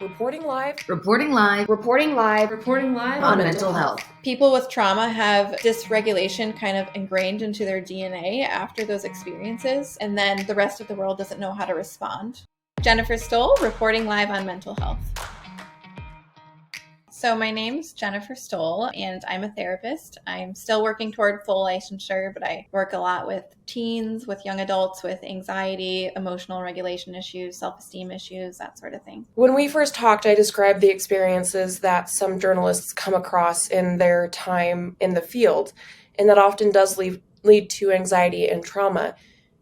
Reporting live. Reporting live. Reporting live. Reporting live on mental health. People with trauma have dysregulation kind of ingrained into their DNA after those experiences, and then the rest of the world doesn't know how to respond. Jennifer Stoll, reporting live on mental health. So my name's Jennifer Stoll, and I'm a therapist. I'm still working toward full licensure, but I work a lot with teens, with young adults, with anxiety, emotional regulation issues, self-esteem issues, that sort of thing. When we first talked, I described the experiences that some journalists come across in their time in the field, and that often does lead to anxiety and trauma.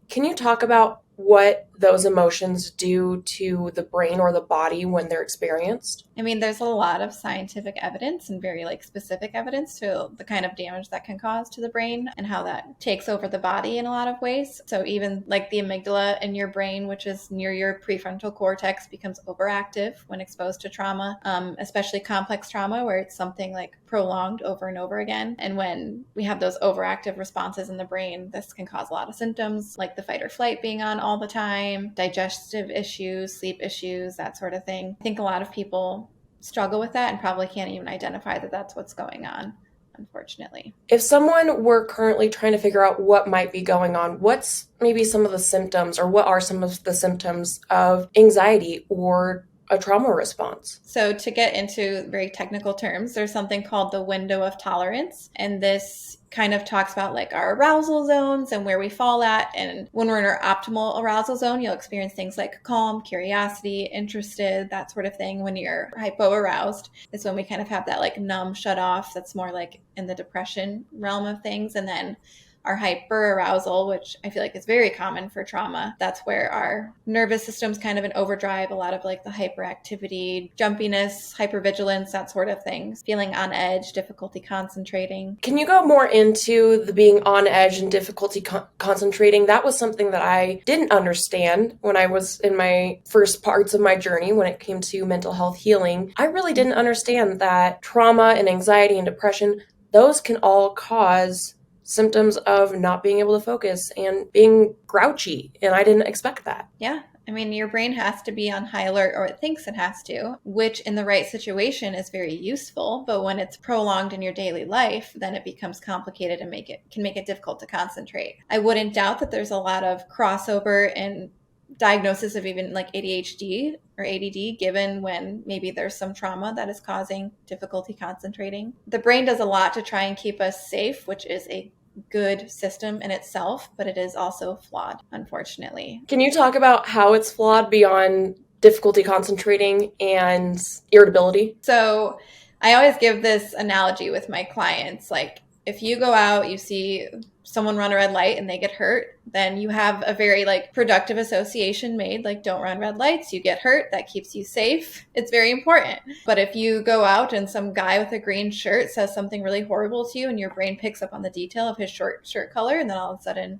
Can you talk about what those emotions do to the brain or the body when they're experienced? I mean, there's a lot of scientific evidence and very specific evidence to the kind of damage that can cause to the brain and how that takes over the body in a lot of ways. So even like the amygdala in your brain, which is near your prefrontal cortex, becomes overactive when exposed to trauma, especially complex trauma where it's something like prolonged over and over again. And when we have those overactive responses in the brain, this can cause a lot of symptoms like the fight or flight being on all the time, digestive issues, sleep issues, that sort of thing. I think a lot of people struggle with that and probably can't even identify that that's what's going on, unfortunately. If someone were currently trying to figure out what might be going on, what's maybe some of the symptoms, or what are some of the symptoms of anxiety or a trauma response? So to get into very technical terms, there's something called the window of tolerance. And this kind of talks about like our arousal zones and where we fall at. And when we're in our optimal arousal zone, you'll experience things like calm, curiosity, interested, that sort of thing. When you're hypo-aroused, it's when we kind of have that like numb, shut off. That's more like in the depression realm of things. And then our hyper-arousal, which I feel like is very common for trauma, that's where our nervous system's kind of in overdrive, a lot of like the hyperactivity, jumpiness, hypervigilance, that sort of things, feeling on edge, difficulty concentrating. Can you go more into the being on edge and difficulty concentrating? That was something that I didn't understand when I was in my first parts of my journey when it came to mental health healing. I really didn't understand that trauma and anxiety and depression, those can all cause symptoms of not being able to focus and being grouchy, and I didn't expect that. Yeah. I mean, your brain has to be on high alert, or it thinks it has to, which in the right situation is very useful. But when it's prolonged in your daily life, then it becomes complicated and can make it difficult to concentrate. I wouldn't doubt that there's a lot of crossover in diagnosis of even like ADHD or ADD, given when maybe there's some trauma that is causing difficulty concentrating. The brain does a lot to try and keep us safe, which is a good system in itself, but it is also flawed, unfortunately. Can you talk about how it's flawed beyond difficulty concentrating and irritability? So I always give this analogy with my clients. Like if you go out, you see someone run a red light and they get hurt, then you have a very productive association made, like don't run red lights, you get hurt, that keeps you safe. It's very important. But if you go out and some guy with a green shirt says something really horrible to you and your brain picks up on the detail of his shirt color, and then all of a sudden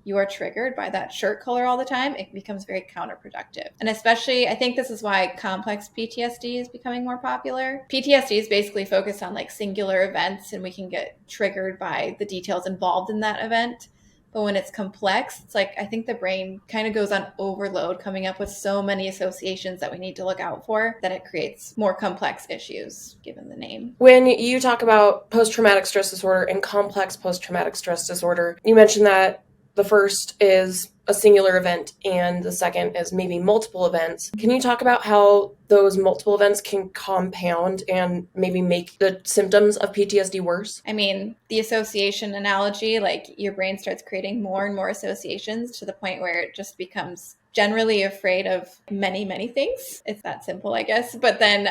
you are triggered by that shirt color all the time, it becomes very counterproductive. And especially, I think this is why complex PTSD is becoming more popular. PTSD is basically focused on singular events, and we can get triggered by the details involved in that event. But when it's complex, it's I think the brain kind of goes on overload, coming up with so many associations that we need to look out for, that it creates more complex issues, given the name. When you talk about post-traumatic stress disorder and complex post-traumatic stress disorder, you mentioned that the first is a singular event and the second is maybe multiple events. Can you talk about how those multiple events can compound and maybe make the symptoms of PTSD worse? I mean, the association analogy, your brain starts creating more and more associations to the point where it just becomes generally afraid of many, many things. It's that simple, I guess. But then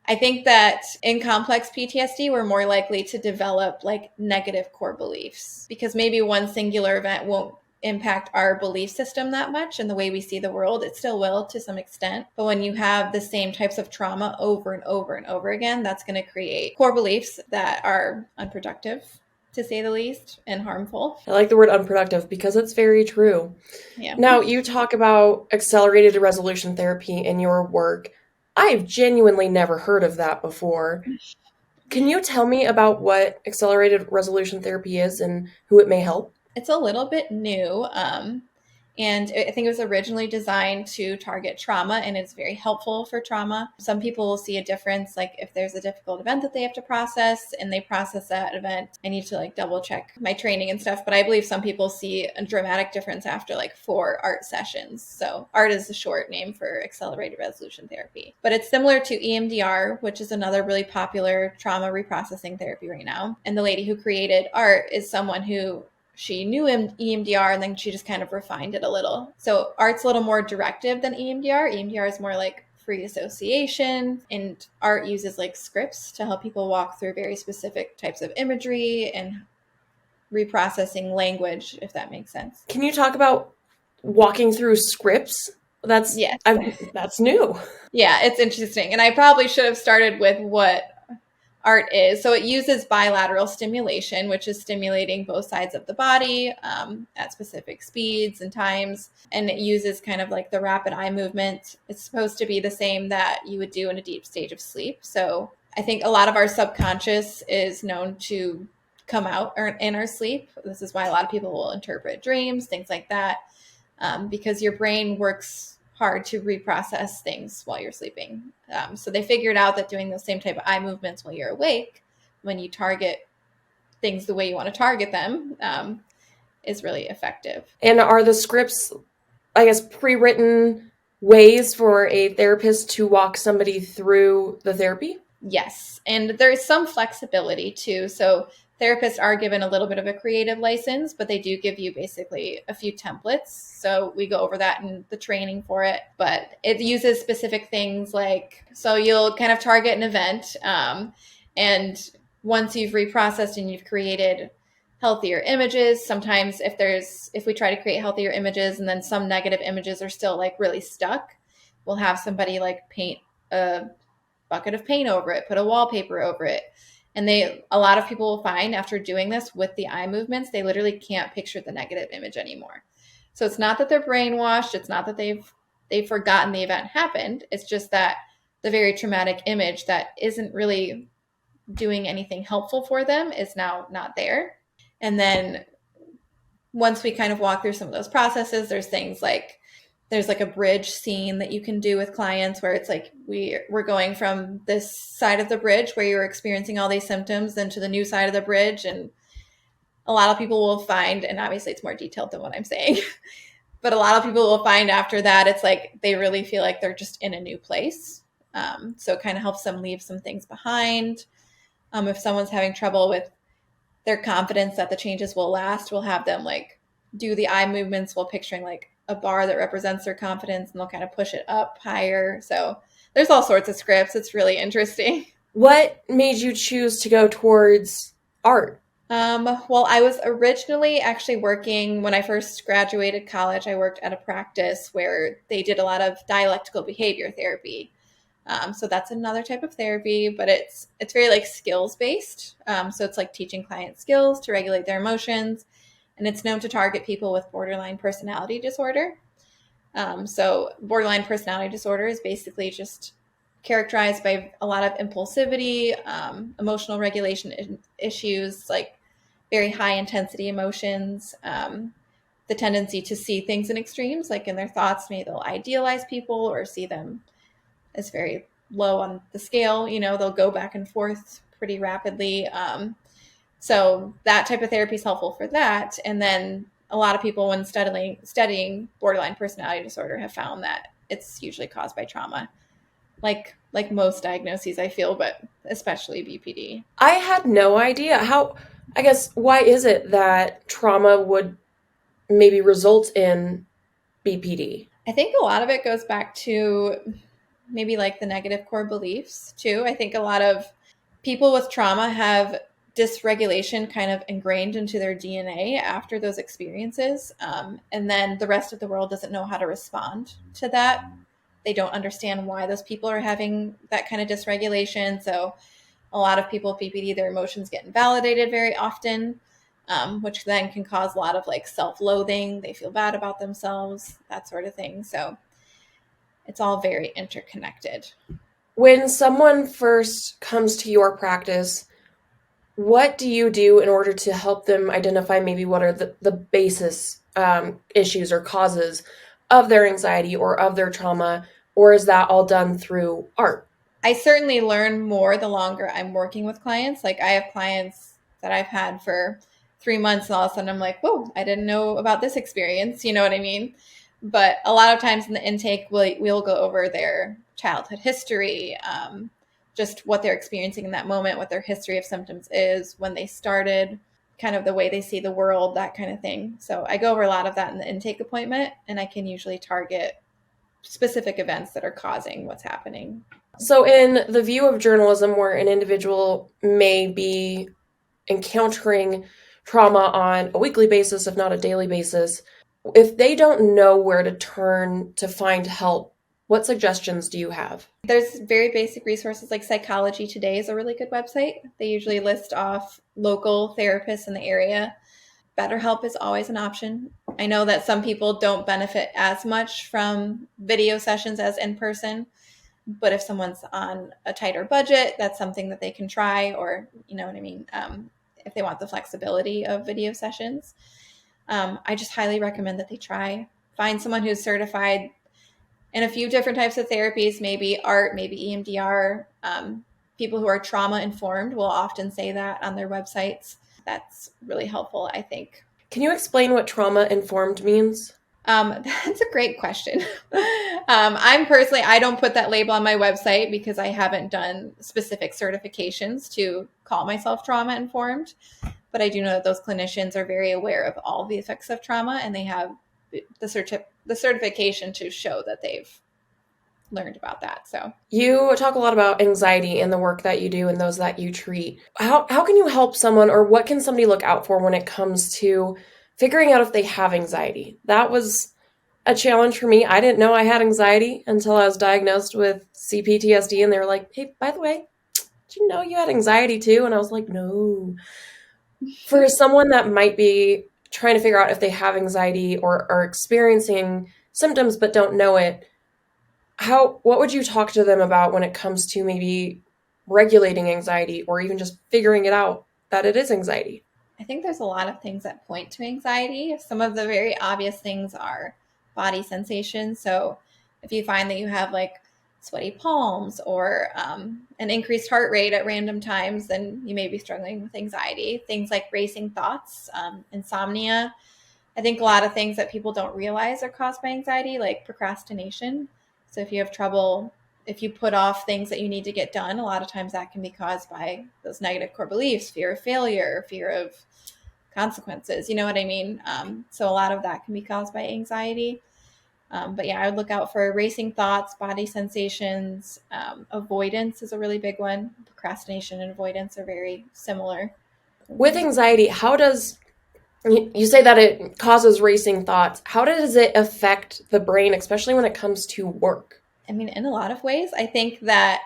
I think that in complex PTSD, we're more likely to develop negative core beliefs, because maybe one singular event won't impact our belief system that much and the way we see the world. It still will to some extent. But when you have the same types of trauma over and over and over again, that's going to create core beliefs that are unproductive, to say the least, and harmful. I like the word unproductive because it's very true. Yeah. Now, you talk about accelerated resolution therapy in your work. I've genuinely never heard of that before. Can you tell me about what accelerated resolution therapy is and who it may help? It's a little bit new. And I think it was originally designed to target trauma, and it's very helpful for trauma. Some people will see a difference, like if there's a difficult event that they have to process and they process that event. I need to like double check my training and stuff, but I believe some people see a dramatic difference after like 4 ART sessions. So ART is the short name for accelerated resolution therapy. But it's similar to EMDR, which is another really popular trauma reprocessing therapy right now. And the lady who created ART is someone who she knew EMDR and then she just kind of refined it a little. So ART's a little more directive than EMDR. EMDR is more like free association, and ART uses like scripts to help people walk through very specific types of imagery and reprocessing language, if that makes sense. Can you talk about walking through scripts? That's new. Yeah, it's interesting. And I probably should have started with what ART is. So it uses bilateral stimulation, which is stimulating both sides of the body at specific speeds and times. And it uses kind of like the rapid eye movement. It's supposed to be the same that you would do in a deep stage of sleep. So I think a lot of our subconscious is known to come out in our sleep. This is why a lot of people will interpret dreams, things like that, because your brain works hard to reprocess things while you're sleeping. So they figured out that doing those same type of eye movements while you're awake, when you target things the way you want to target them, is really effective. And are the scripts, I guess, pre-written ways for a therapist to walk somebody through the therapy? Yes. And there's some flexibility too. So therapists are given a little bit of a creative license, but they do give you basically a few templates. So we go over that in the training for it, but it uses specific things like, so you'll kind of target an event. And once you've reprocessed and you've created healthier images, sometimes if we try to create healthier images and then some negative images are still like really stuck, we'll have somebody like paint a bucket of paint over it, put a wallpaper over it. And a lot of people will find after doing this with the eye movements, they literally can't picture the negative image anymore. So it's not that they're brainwashed. It's not that they've forgotten the event happened. It's just that the very traumatic image that isn't really doing anything helpful for them is now not there. And then once we kind of walk through some of those processes, there's things like there's like a bridge scene that you can do with clients where it's like we're going from this side of the bridge where you're experiencing all these symptoms then to the new side of the bridge. And a lot of people will find, and obviously it's more detailed than what I'm saying, but a lot of people will find after that, it's like they really feel like they're just in a new place. So it kind of helps them leave some things behind. If someone's having trouble with their confidence that the changes will last, we'll have them like do the eye movements while picturing like a bar that represents their confidence, and they'll kind of push it up higher. So there's all sorts of scripts. It's really interesting. What made you choose to go towards ART? Well, I was originally actually working when I first graduated college. I worked at a practice where they did a lot of dialectical behavior therapy. So that's another type of therapy, but it's very like skills based. So it's like teaching clients skills to regulate their emotions. And it's known to target people with borderline personality disorder. So borderline personality disorder is basically just characterized by a lot of impulsivity, emotional regulation issues, like very high intensity emotions, the tendency to see things in extremes, like in their thoughts, maybe they'll idealize people or see them as very low on the scale. They'll go back and forth pretty rapidly. So that type of therapy is helpful for that. And then a lot of people, when studying borderline personality disorder, have found that it's usually caused by trauma, like most diagnoses, I feel, but especially BPD. I had no idea. Why is it that trauma would maybe result in BPD? I think a lot of it goes back to maybe like the negative core beliefs too. I think a lot of people with trauma have dysregulation kind of ingrained into their DNA after those experiences. And then the rest of the world doesn't know how to respond to that. They don't understand why those people are having that kind of dysregulation. So a lot of people with BPD, their emotions get invalidated very often, which then can cause a lot of like self-loathing. They feel bad about themselves, that sort of thing. So it's all very interconnected. When someone first comes to your practice, what do you do in order to help them identify maybe what are the basis issues or causes of their anxiety or of their trauma, or is that all done through art? I certainly learn more the longer I'm working with clients. Like I have clients that I've had for 3 months and all of a sudden I'm like, whoa, I didn't know about this experience. You know what I mean? But a lot of times in the intake, we'll go over their childhood history, just what they're experiencing in that moment, what their history of symptoms is, when they started, kind of the way they see the world, that kind of thing. So I go over a lot of that in the intake appointment, and I can usually target specific events that are causing what's happening. So, in the view of journalism, where an individual may be encountering trauma on a weekly basis, if not a daily basis, if they don't know where to turn to find help, what suggestions do you have? There's very basic resources like Psychology Today is a really good website. They usually list off local therapists in the area. BetterHelp is always an option. I know that some people don't benefit as much from video sessions as in person, but if someone's on a tighter budget, that's something that they can try, or you know what I mean, if they want the flexibility of video sessions. I just highly recommend that they try. Find someone who's certified in a few different types of therapies, maybe art, maybe EMDR. People who are trauma informed will often say that on their websites. That's really helpful, I think. Can you explain what trauma informed means? That's a great question. I don't put that label on my website because I haven't done specific certifications to call myself trauma informed. But I do know that those clinicians are very aware of all the effects of trauma, and they have the certification to show that they've learned about that. So you talk a lot about anxiety in the work that you do and those that you treat. How can you help someone, or what can somebody look out for when it comes to figuring out if they have anxiety? That was a challenge for me. I didn't know I had anxiety until I was diagnosed with CPTSD, and they were like, hey, by the way, did you know you had anxiety too? And I was like, no. For someone that might be trying to figure out if they have anxiety or are experiencing symptoms but don't know it, what would you talk to them about when it comes to maybe regulating anxiety or even just figuring it out that it is anxiety? I think there's a lot of things that point to anxiety. Some of the very obvious things are body sensations. So if you find that you have like sweaty palms or an increased heart rate at random times, then you may be struggling with anxiety. Things like racing thoughts, insomnia. I think a lot of things that people don't realize are caused by anxiety, like procrastination. So if you have trouble, if you put off things that you need to get done, a lot of times that can be caused by those negative core beliefs, fear of failure, fear of consequences. You know what I mean? So a lot of that can be caused by anxiety. But yeah, I would look out for racing thoughts, body sensations. Avoidance is a really big one. Procrastination and avoidance are very similar. With anxiety, how does you say that it causes racing thoughts? How does it affect the brain, especially when it comes to work? I mean, in a lot of ways, I think that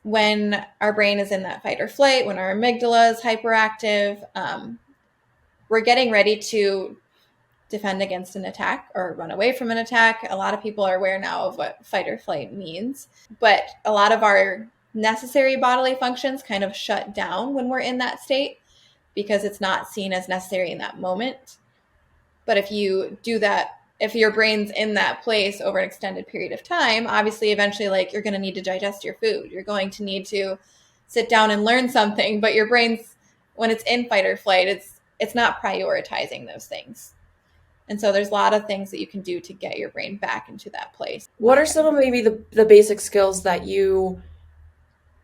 when our brain is in that fight or flight, when our amygdala is hyperactive, we're getting ready to defend against an attack or run away from an attack. A lot of people are aware now of what fight or flight means, but a lot of our necessary bodily functions kind of shut down when we're in that state because it's not seen as necessary in that moment. But if you do that, if your brain's in that place over an extended period of time, obviously eventually like you're going to need to digest your food. You're going to need to sit down and learn something, but your brain's, when it's in fight or flight, it's not prioritizing those things. And so there's a lot of things that you can do to get your brain back into that place. What are some of maybe the basic skills that you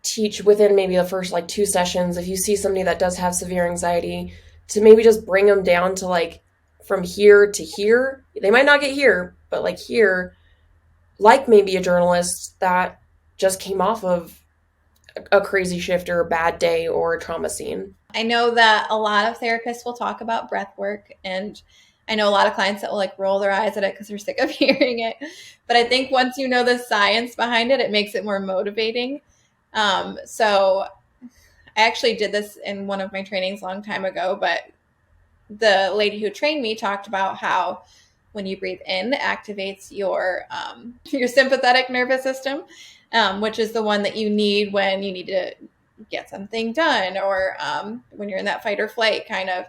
teach within maybe the first like 2 sessions, if you see somebody that does have severe anxiety, to maybe just bring them down to like from here to here? They might not get here, but like here, like maybe a journalist that just came off of a crazy shift or a bad day or a trauma scene. I know that a lot of therapists will talk about breath work, and I know a lot of clients that will like roll their eyes at it because they're sick of hearing it. But I think once you know the science behind it, it makes it more motivating. So I actually did this in one of my trainings a long time ago, but the lady who trained me talked about how when you breathe in, it activates your sympathetic nervous system, which is the one that you need when you need to get something done or when you're in that fight or flight kind of.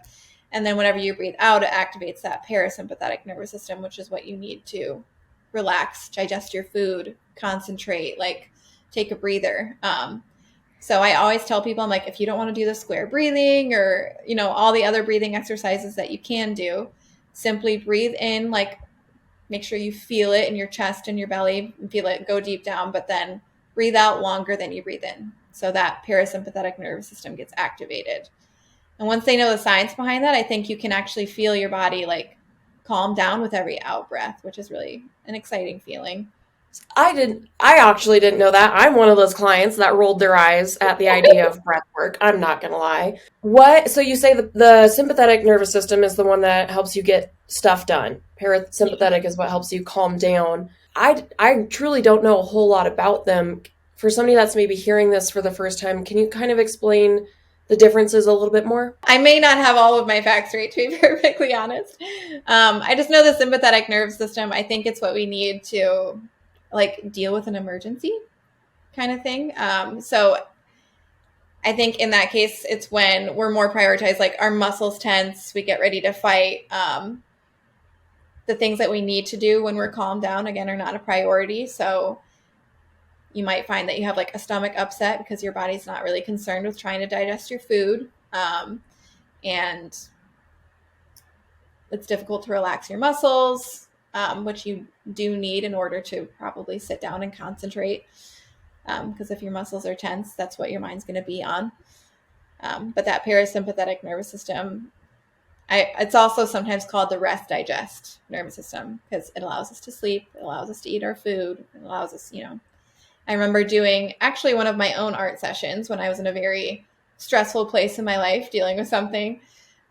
And then whenever you breathe out, it activates that parasympathetic nervous system, which is what you need to relax, digest your food, concentrate, like take a breather. So I always tell people, I'm like, if you don't want to do the square breathing or, all the other breathing exercises that you can do, simply breathe in, like make sure you feel it in your chest and your belly and feel it go deep down, but then breathe out longer than you breathe in. So that parasympathetic nervous system gets activated. And once they know the science behind that, I think you can actually feel your body like calm down with every out breath, which is really an exciting feeling. I actually didn't know that. I'm one of those clients that rolled their eyes at the idea of breath work. I'm not going to lie. So you say the sympathetic nervous system is the one that helps you get stuff done. Parasympathetic is what helps you calm down. I truly don't know a whole lot about them. For somebody that's maybe hearing this for the first time, can you kind of explain the differences a little bit more? I may not have all of my facts right, to be perfectly honest. I just know the sympathetic nervous system. I think it's what we need to like deal with an emergency kind of thing. So I think in that case, it's when we're more prioritized, like our muscles tense, we get ready to fight. The things that we need to do when we're calmed down, again, are not a priority. So you might find that you have like a stomach upset because your body's not really concerned with trying to digest your food. And it's difficult to relax your muscles, which you do need in order to probably sit down and concentrate. Because if your muscles are tense, that's what your mind's going to be on. But that parasympathetic nervous system, it's also sometimes called the rest digest nervous system because it allows us to sleep, it allows us to eat our food, it allows us, I remember doing actually one of my own art sessions when I was in a very stressful place in my life dealing with something.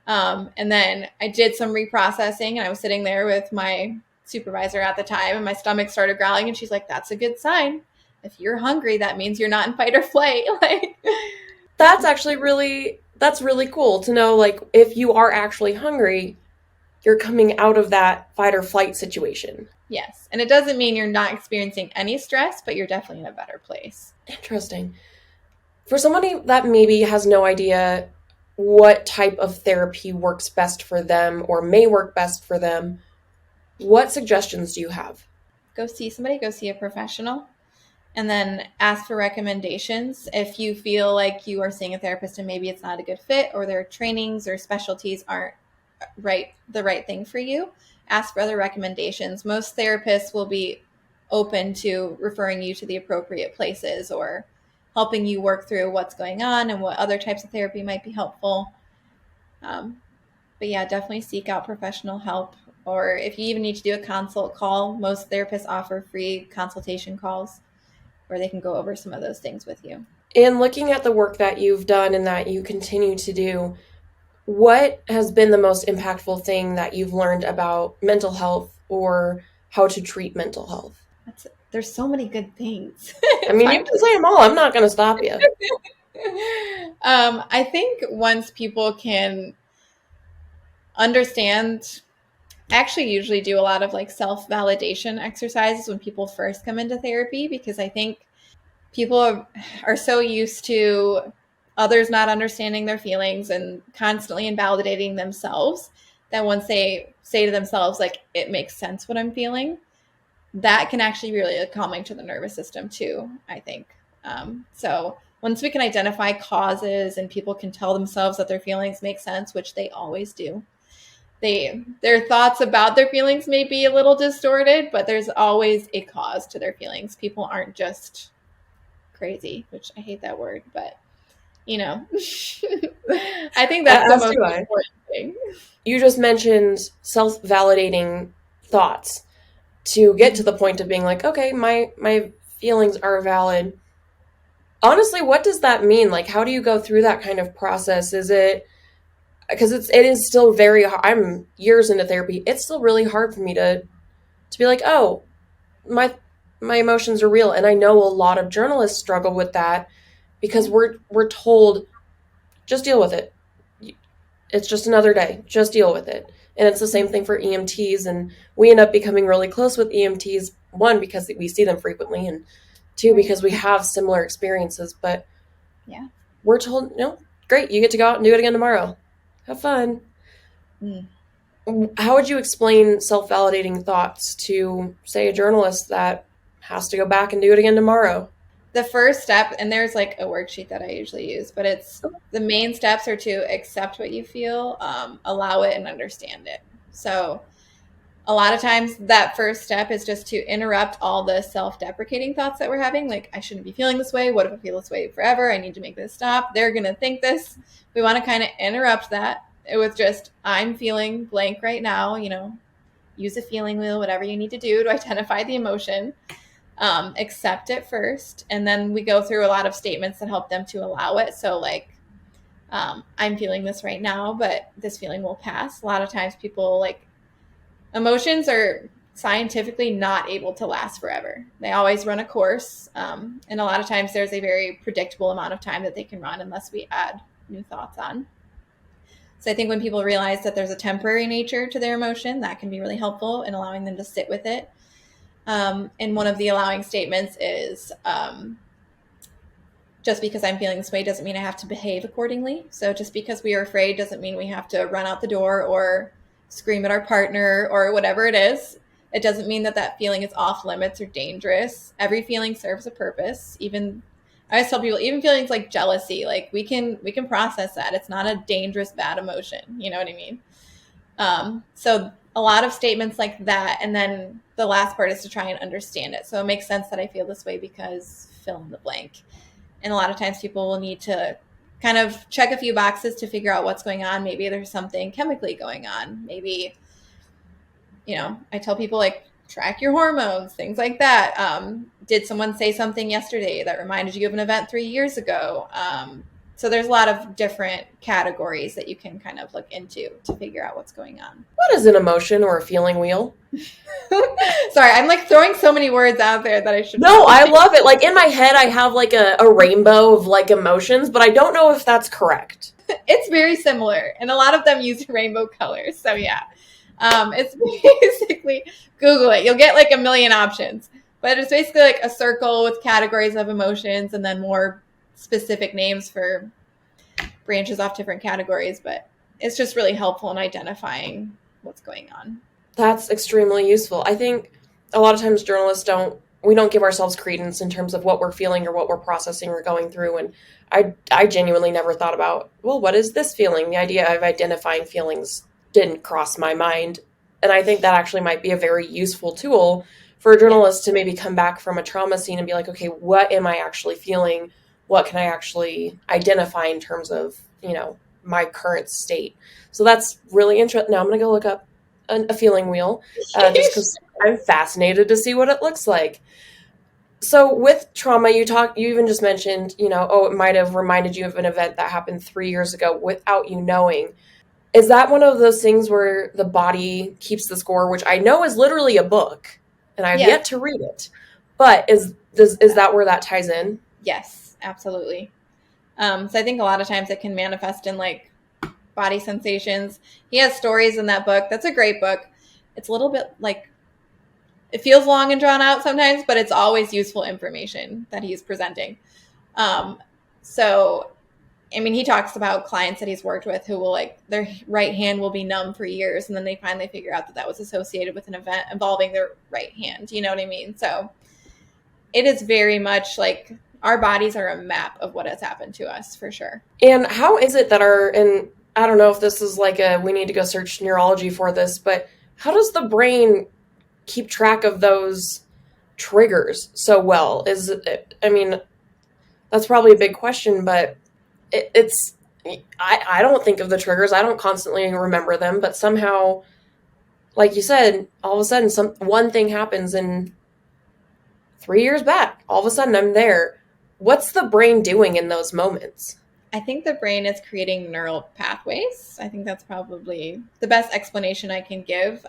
And then I did some reprocessing and I was sitting there with my supervisor at the time and my stomach started growling and she's like, that's a good sign. If you're hungry, that means you're not in fight or flight. Like, that's really cool to know, like, if you are actually hungry, you're coming out of that fight or flight situation. Yes. And it doesn't mean you're not experiencing any stress, but you're definitely in a better place. Interesting. For somebody that maybe has no idea what type of therapy works best for them or may work best for them, what suggestions do you have? Go see somebody, go see a professional, and then ask for recommendations. If you feel like you are seeing a therapist and maybe it's not a good fit or their trainings or specialties aren't the right thing for you, ask for other recommendations. Most therapists will be open to referring you to the appropriate places or helping you work through what's going on and what other types of therapy might be helpful. But yeah, definitely seek out professional help. Or if you even need to do a consult call, most therapists offer free consultation calls where they can go over some of those things with you. In looking at the work that you've done and that you continue to do, what has been the most impactful thing that you've learned about mental health or how to treat mental health? There's so many good things. I mean, you can say them all. I'm not going to stop you. I think once people can understand, I actually usually do a lot of like self-validation exercises when people first come into therapy, because I think people are so used to others not understanding their feelings and constantly invalidating themselves that once they say to themselves, like, it makes sense what I'm feeling, that can actually be really calming to the nervous system too, I think. So once we can identify causes and people can tell themselves that their feelings make sense, which they always do, their thoughts about their feelings may be a little distorted, but there's always a cause to their feelings. People aren't just crazy, which I hate that word, but I think that's the most important thing. You just mentioned self-validating thoughts to get to the point of being like, okay, my feelings are valid. Honestly, what does that mean? Like, how do you go through that kind of process? Is it, because it is still very hard. I'm years into therapy. It's still really hard for me to be like, oh, my emotions are real. And I know a lot of journalists struggle with that because we're told, just deal with it. It's just another day. Just deal with it. And it's the same thing for EMTs. And we end up becoming really close with EMTs, one, because we see them frequently, and two, because we have similar experiences. But yeah, we're told, no, great, you get to go out and do it again tomorrow. Have fun. Mm. How would you explain self-validating thoughts to, say, a journalist that has to go back and do it again tomorrow? The first step, and there's like a worksheet that I usually use, but it's the main steps are to accept what you feel, allow it, and understand it. So a lot of times that first step is just to interrupt all the self-deprecating thoughts that we're having, like I shouldn't be feeling this way, what if I feel this way forever, I need to make this stop, they're going to think this. We want to kind of interrupt that with just, I'm feeling blank right now, use a feeling wheel, whatever you need to do to identify the emotion. Accept it first, and then we go through a lot of statements that help them to allow it. So like, I'm feeling this right now, but this feeling will pass. A lot of times people, like, emotions are scientifically not able to last forever. They always run a course, and a lot of times there's a very predictable amount of time that they can run unless we add new thoughts on. So I think when people realize that there's a temporary nature to their emotion, that can be really helpful in allowing them to sit with it. And one of the allowing statements is, just because I'm feeling this way doesn't mean I have to behave accordingly. So just because we are afraid doesn't mean we have to run out the door or scream at our partner or whatever it is. It doesn't mean that that feeling is off limits or dangerous. Every feeling serves a purpose. Even I always tell people, even feelings like jealousy, like we can process that. It's not a dangerous, bad emotion. You know what I mean? So a lot of statements like that. And then the last part is to try and understand it. So it makes sense that I feel this way because fill in the blank. And a lot of times people will need to kind of check a few boxes to figure out what's going on. Maybe there's something chemically going on. Maybe, I tell people, like, track your hormones, things like that. Did someone say something yesterday that reminded you of an event 3 years ago? So there's a lot of different categories that you can kind of look into to figure out what's going on. What is an emotion or a feeling wheel? Sorry, I'm like throwing so many words out there that I should. No, I love it. Like in my head, I have like a rainbow of like emotions, but I don't know if that's correct. It's very similar, and a lot of them use rainbow colors. So yeah, it's basically, Google it. You'll get like a million options, but it's basically like a circle with categories of emotions and then more specific names for branches off different categories. But it's just really helpful in identifying what's going on. That's extremely useful. I think a lot of times journalists we don't give ourselves credence in terms of what we're feeling or what we're processing or going through. And I genuinely never thought about, well, what is this feeling? The idea of identifying feelings didn't cross my mind. And I think that actually might be a very useful tool for a journalist to maybe come back from a trauma scene and be like, okay, what am I actually feeling? What can I actually identify in terms of, my current state? So that's really interesting. Now I'm going to go look up a feeling wheel, just because I'm fascinated to see what it looks like. So with trauma, you even just mentioned, it might have reminded you of an event that happened 3 years ago without you knowing. Is that one of those things where the body keeps the score, which I know is literally a book, and I've yet to read it, but is that where that ties in? Yes, absolutely. So I think a lot of times it can manifest in like body sensations. He has stories in that book. That's a great book. It's a little bit like, it feels long and drawn out sometimes, but it's always useful information that he's presenting. So, I mean, he talks about clients that he's worked with who will, like, their right hand will be numb for years, and then they finally figure out that was associated with an event involving their right hand. You know what I mean? So it is very much like our bodies are a map of what has happened to us, for sure. And how is it that and I don't know if this is like we need to go search neurology for this, but how does the brain keep track of those triggers so well? I mean, that's probably a big question, but I don't think of the triggers. I don't constantly remember them, but somehow, like you said, all of a sudden one thing happens and 3 years back, all of a sudden I'm there. What's the brain doing in those moments? I think the brain is creating neural pathways. I think that's probably the best explanation I can give.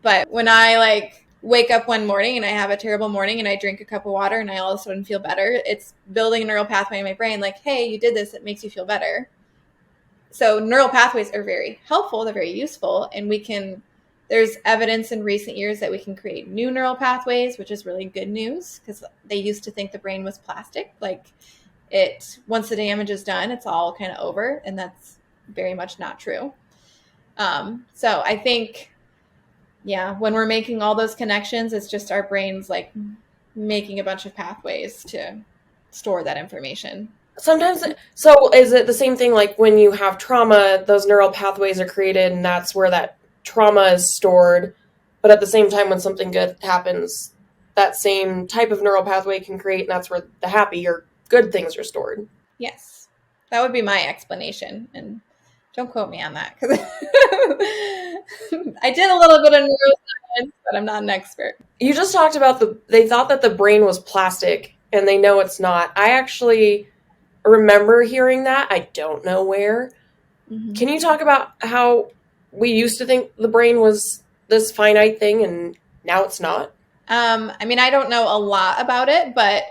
But when I wake up one morning and I have a terrible morning and I drink a cup of water and I all of a sudden feel better, it's building a neural pathway in my brain like, hey, you did this, it makes you feel better. So neural pathways are very helpful, they're very useful, and there's evidence in recent years that we can create new neural pathways, which is really good news because they used to think the brain was plastic. Like, once the damage is done, it's all kind of over, and that's very much not true. So I think, yeah, when we're making all those connections, it's just our brains like making a bunch of pathways to store that information. Sometimes, so is it the same thing like when you have trauma, those neural pathways are created and that's where that trauma is stored, but at the same time, when something good happens, that same type of neural pathway can create, and that's where the happy or good things are stored. Yes, that would be my explanation. And don't quote me on that because I did a little bit of neuroscience, but I'm not an expert. You just talked about they thought that the brain was plastic, and they know it's not. I actually remember hearing that. I don't know where. Mm-hmm. Can you talk about how we used to think the brain was this finite thing and now it's not? I mean, I don't know a lot about it, but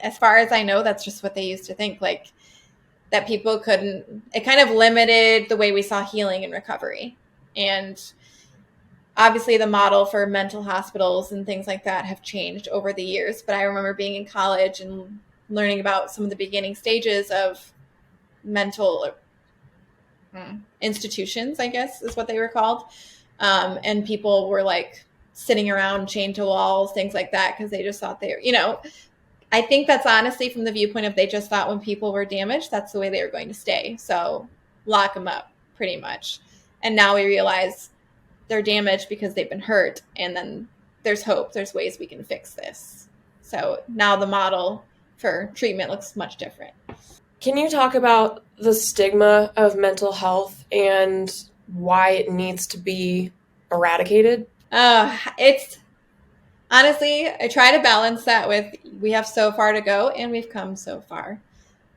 as far as I know, that's just what they used to think, like that people couldn't, it kind of limited the way we saw healing and recovery. And obviously the model for mental hospitals and things like that have changed over the years. But I remember being in college and learning about some of the beginning stages of mental institutions, I guess is what they were called. And people were like sitting around chained to walls, things like that, because they just thought they were, I think that's honestly from the viewpoint of they just thought when people were damaged, that's the way they were going to stay. So lock them up pretty much. And now we realize they're damaged because they've been hurt. And then there's hope. There's ways we can fix this. So now the model for treatment looks much different. Can you talk about the stigma of mental health and why it needs to be eradicated? It's honestly, I try to balance that with we have so far to go and we've come so far.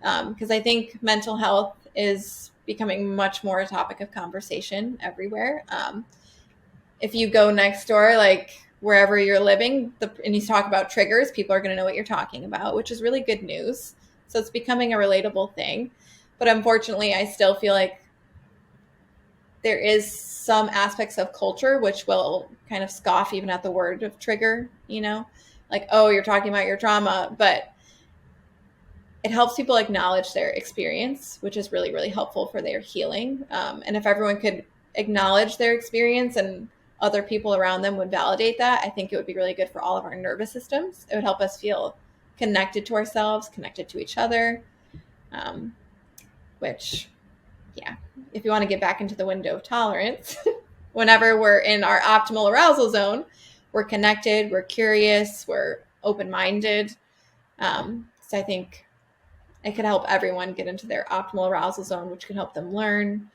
Because I think mental health is becoming much more a topic of conversation everywhere. If you go next door, like wherever you're living, and you talk about triggers, people are going to know what you're talking about, which is really good news. So it's becoming a relatable thing. But unfortunately, I still feel like there is some aspects of culture which will kind of scoff even at the word of trigger, like, oh, you're talking about your trauma. But it helps people acknowledge their experience, which is really, really helpful for their healing. And if everyone could acknowledge their experience and other people around them would validate that, I think it would be really good for all of our nervous systems. It would help us feel connected to ourselves, connected to each other, which, yeah, if you want to get back into the window of tolerance, whenever we're in our optimal arousal zone, we're connected, we're curious, we're open-minded. So I think it could help everyone get into their optimal arousal zone, which can help them learn.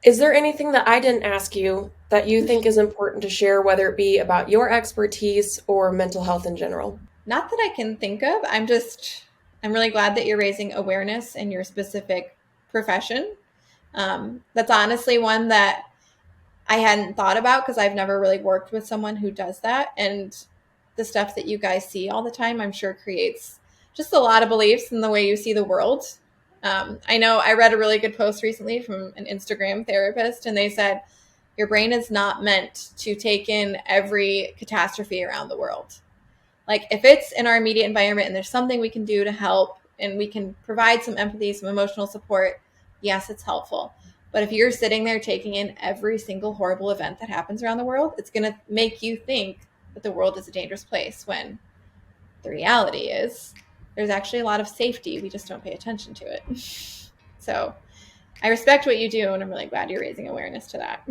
Is there anything that I didn't ask you that you think is important to share, whether it be about your expertise or mental health in general? Not that I can think of. I'm really glad that you're raising awareness in your specific profession. That's honestly one that I hadn't thought about because I've never really worked with someone who does that. And the stuff that you guys see all the time, I'm sure creates just a lot of beliefs in the way you see the world. I know I read a really good post recently from an Instagram therapist, and they said, your brain is not meant to take in every catastrophe around the world. Like if it's in our immediate environment and there's something we can do to help and we can provide some empathy, some emotional support, yes, it's helpful. But if you're sitting there taking in every single horrible event that happens around the world, it's going to make you think that the world is a dangerous place when the reality is there's actually a lot of safety. We just don't pay attention to it. So I respect what you do, and I'm really glad you're raising awareness to that.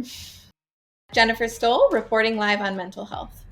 Jennifer Stoll, reporting live on mental health.